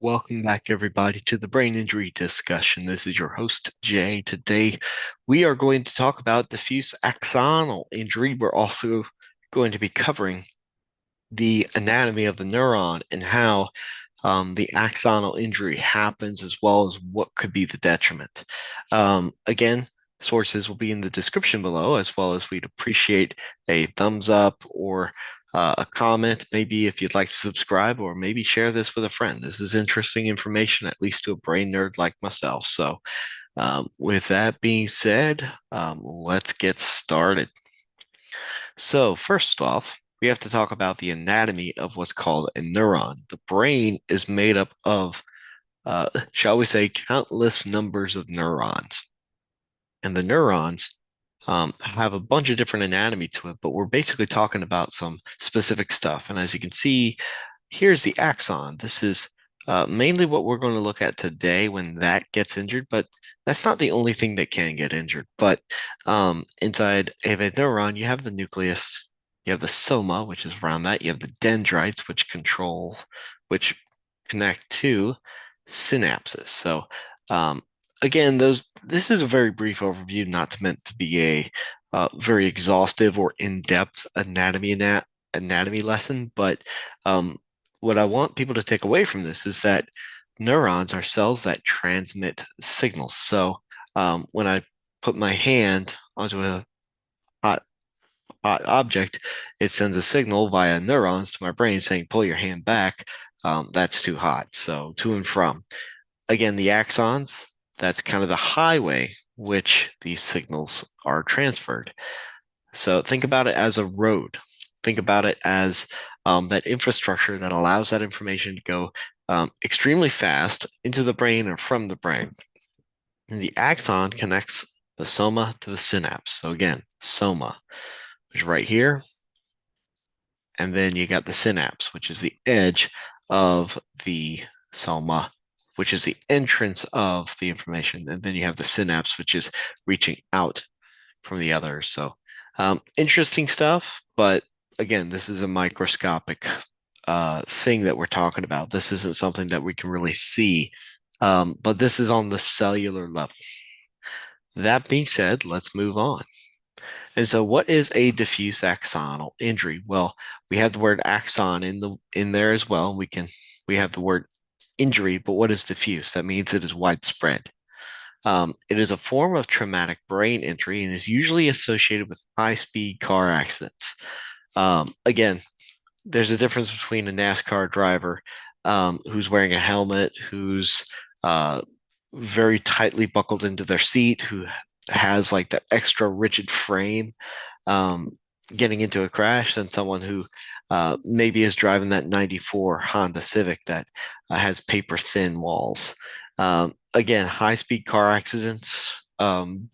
Welcome back, everybody, to the brain injury discussion. This is your host, Jay. Today, we are going to talk about diffuse axonal injury. We're also going to be covering the anatomy of the neuron and how the axonal injury happens, as well as what could be the detriment. Again, sources will be in the description below, as well as we'd appreciate a thumbs up or a comment, maybe if you'd like to subscribe, or maybe share this with a friend. This is interesting information, at least to a brain nerd like myself. So, with that being said, let's get started. So, first off, we have to talk about the anatomy of what's called a neuron. The brain is made up of, shall we say, countless numbers of neurons. And the neurons have a bunch of different anatomy to it, but we're basically talking about some specific stuff. And as you can see, here's the axon. This is mainly what we're going to look at today when that gets injured, but that's not the only thing that can get injured. But inside of a neuron, you have the nucleus, you have the soma, which is around that, you have the dendrites, which connect to synapses. So again, this is a very brief overview, not meant to be a very exhaustive or in-depth anatomy lesson, but what I want people to take away from this is that neurons are cells that transmit signals. So when I put my hand onto a hot, hot object, it sends a signal via neurons to my brain saying, pull your hand back. That's too hot. So to and from. Again, the axons, that's kind of the highway which these signals are transferred. So think about it as a road. Think about it as that infrastructure that allows that information to go extremely fast into the brain or from the brain. And the axon connects the soma to the synapse. So again, soma is right here. And then you got the synapse, which is the edge of the soma, which is the entrance of the information. And then you have the synapse, which is reaching out from the other. So interesting stuff, but again, this is a microscopic thing that we're talking about. This isn't something that we can really see, but this is on the cellular level. That being said, let's move on. And so, what is a diffuse axonal injury? Well, we have the word axon in there as well. We have the word injury, but what is diffuse? That means it is widespread. It is a form of traumatic brain injury and is usually associated with high-speed car accidents. Again, there's a difference between a NASCAR driver who's wearing a helmet, who's very tightly buckled into their seat, who has like that extra rigid frame, um, getting into a crash, than someone who maybe is driving that 94 Honda Civic that has paper thin walls. Again, high-speed car accidents,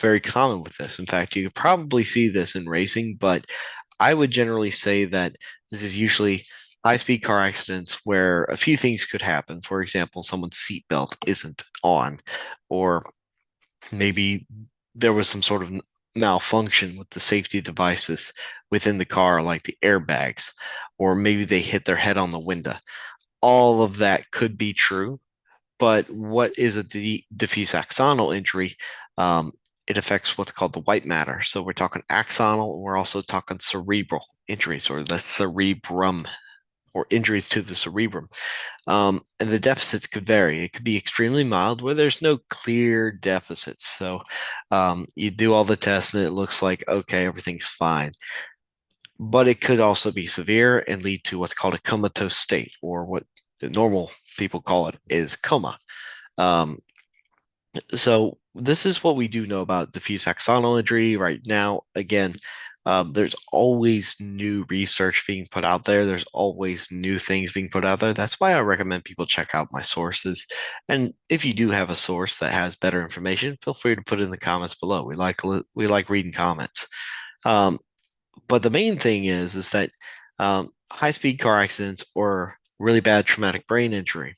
very common with this. In fact, you could probably see this in racing, but I would generally say that this is usually high-speed car accidents where a few things could happen. For example, someone's seatbelt isn't on, or maybe there was some sort of malfunction with the safety devices within the car, like the airbags, or maybe they hit their head on the window. All of that could be true, but what is a diffuse axonal injury? It affects what's called the white matter. So we're talking axonal, we're also talking cerebral injuries, or the cerebrum, or injuries to the cerebrum. And the deficits could vary. It could be extremely mild where there's no clear deficits. So you do all the tests and it looks like, okay, everything's fine. But it could also be severe and lead to what's called a comatose state, or what the normal people call it is coma. Um, so this is what we do know about diffuse axonal injury right now. Again, there's always new research being put out there. There's always new things being put out there. That's why I recommend people check out my sources. And if you do have a source that has better information, feel free to put it in the comments below. We like reading comments. Um, but the main thing is that high-speed car accidents or really bad traumatic brain injury,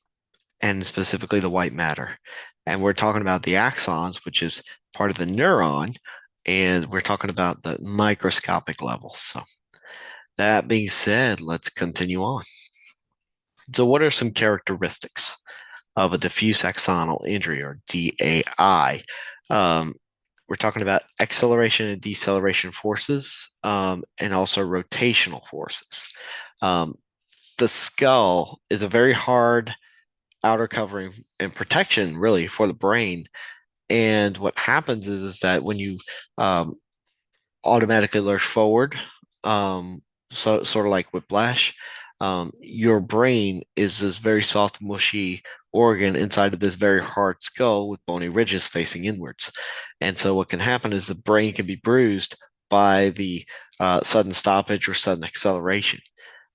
and specifically the white matter. And we're talking about the axons, which is part of the neuron, and we're talking about the microscopic level. So that being said, let's continue on. So what are some characteristics? of a diffuse axonal injury, or DAI. Um, we're talking about acceleration and deceleration forces, and also rotational forces. Um, the skull is a very hard outer covering and protection, really, for the brain. And what happens is that when you um, automatically lurch forward, um, so sort of like whiplash. Your brain is this very soft, mushy organ inside of this very hard skull with bony ridges facing inwards. And so what can happen is the brain can be bruised by the sudden stoppage or sudden acceleration.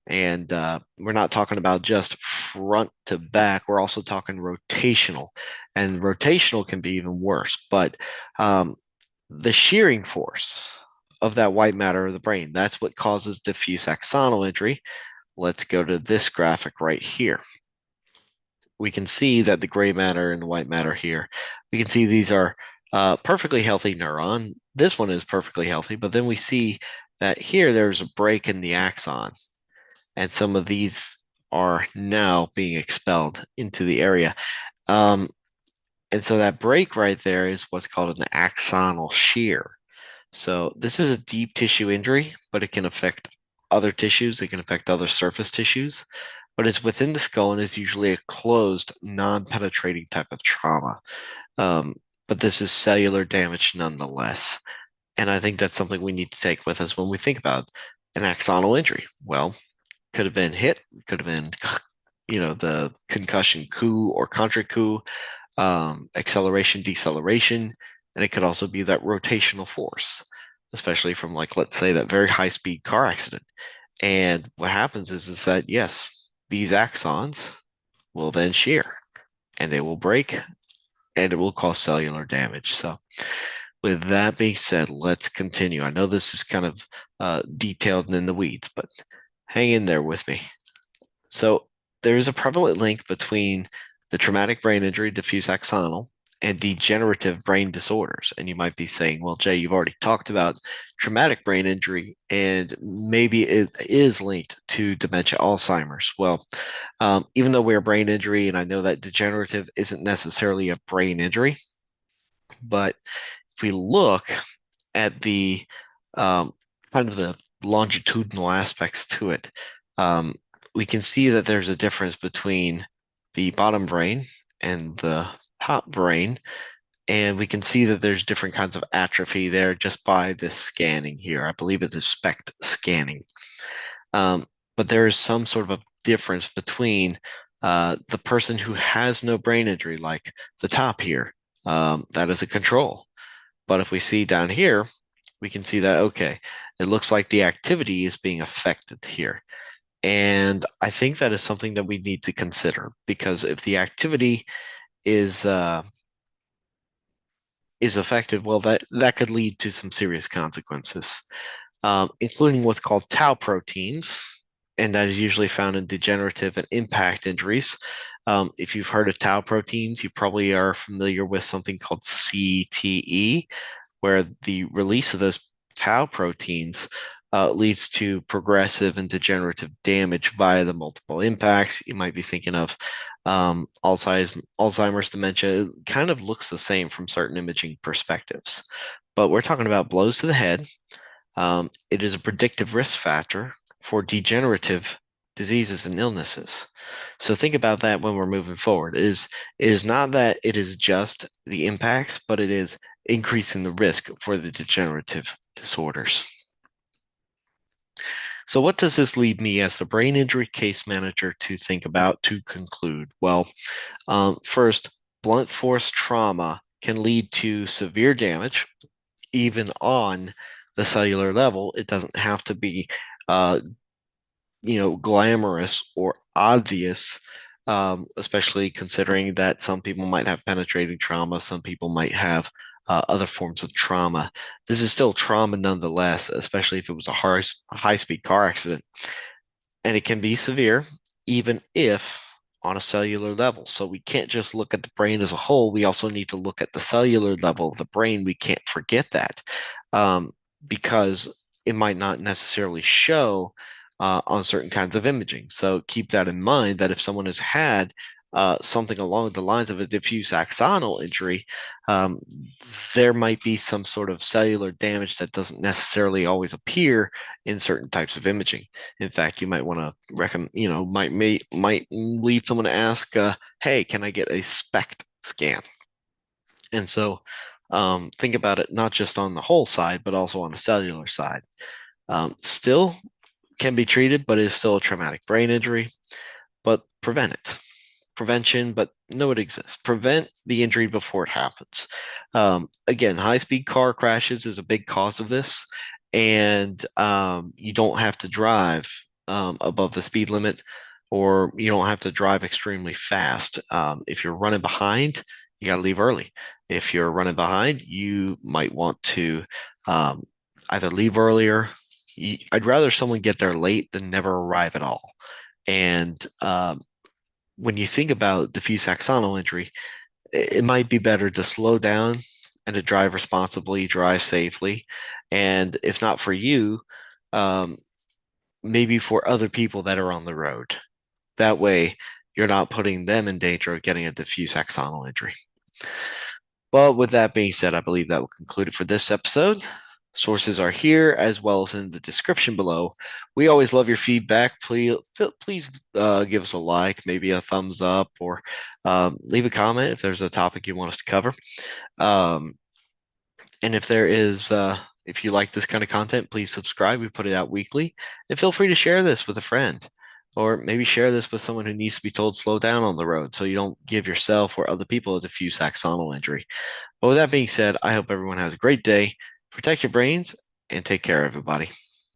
And we're not talking about just front to back. We're also talking rotational. And rotational can be even worse. But um, the shearing force of that white matter of the brain, that's what causes diffuse axonal injury. Let's go to this graphic right here. We can see that the gray matter and the white matter here, we can see these are perfectly healthy neuron. This one is perfectly healthy, but then we see that here there's a break in the axon, and some of these are now being expelled into the area. Um, and so that break right there is what's called an axonal shear. So this is a deep tissue injury, but it can affect other tissues. It can affect other surface tissues, but it's within the skull and is usually a closed, non-penetrating type of trauma. Um, but this is cellular damage nonetheless. And I think that's something we need to take with us when we think about an axonal injury. Well, could have been hit, could have been, the concussion coup or contra coup, acceleration, deceleration, and it could also be that rotational force, especially from, like, let's say, that very high speed car accident. And what happens is that, yes, these axons will then shear and they will break and it will cause cellular damage. So with that being said, let's continue. I know this is kind of detailed and in the weeds, but hang in there with me. So there is a prevalent link between the traumatic brain injury, diffuse axonal, and degenerative brain disorders. And you might be saying, well, Jay, you've already talked about traumatic brain injury, and maybe it is linked to dementia, Alzheimer's. Well, even though we're brain injury, and I know that degenerative isn't necessarily a brain injury, but if we look at the um, kind of the longitudinal aspects to it, um, we can see that there's a difference between the bottom brain and the top brain. And we can see that there's different kinds of atrophy there just by this scanning here. I believe it's a SPECT scanning. But there is some sort of a difference between the person who has no brain injury, like the top here, that is a control. But if we see down here, we can see that, okay, it looks like the activity is being affected here. And I think that is something that we need to consider, because if the activity is affected, well, that could lead to some serious consequences, including what's called tau proteins, and that is usually found in degenerative and impact injuries. If you've heard of tau proteins, you probably are familiar with something called CTE, where the release of those tau proteins leads to progressive and degenerative damage via the multiple impacts. You might be thinking of Alzheimer's dementia. It kind of looks the same from certain imaging perspectives, but we're talking about blows to the head. It is a predictive risk factor for degenerative diseases and illnesses. So think about that when we're moving forward. It is not that it is just the impacts, but it is increasing the risk for the degenerative disorders. So what does this leave me as the brain injury case manager to think about to conclude? Well, first, blunt force trauma can lead to severe damage, even on the cellular level. It doesn't have to be uh, glamorous or obvious, especially considering that some people might have penetrating trauma, some people might have other forms of trauma. This is still trauma nonetheless, especially if it was a high-speed car accident. And it can be severe, even if on a cellular level. So we can't just look at the brain as a whole. We also need to look at the cellular level of the brain. We can't forget that, um, because it might not necessarily show on certain kinds of imaging. So keep that in mind, that if someone has had something along the lines of a diffuse axonal injury, um, there might be some sort of cellular damage that doesn't necessarily always appear in certain types of imaging. In fact, you might want to recommend, might lead someone to ask, "Hey, can I get a SPECT scan?" And so, think about it not just on the whole side, but also on the cellular side. Still can be treated, but is still a traumatic brain injury. But prevent it. Prevention, but know it exists. Prevent the injury before it happens. Again, high-speed car crashes is a big cause of this, and you don't have to drive above the speed limit, or you don't have to drive extremely fast. If you're running behind, you got to leave early. If you're running behind, you might want to um, either leave earlier. I'd rather someone get there late than never arrive at all. And when you think about diffuse axonal injury, it might be better to slow down and to drive responsibly, drive safely. And if not for you, um, maybe for other people that are on the road. That way, you're not putting them in danger of getting a diffuse axonal injury. But with that being said, I believe that will conclude it for this episode. Sources are here as well as in the description below. We always love your feedback. Please give us a like, maybe a thumbs up, or leave a comment if there's a topic you want us to cover. Um, and if you like this kind of content, please subscribe. We put it out weekly. And feel free to share this with a friend, or maybe share this with someone who needs to be told slow down on the road so you don't give yourself or other people a diffuse axonal injury. But with that being said, I hope everyone has a great day. Protect your brains and take care, everybody.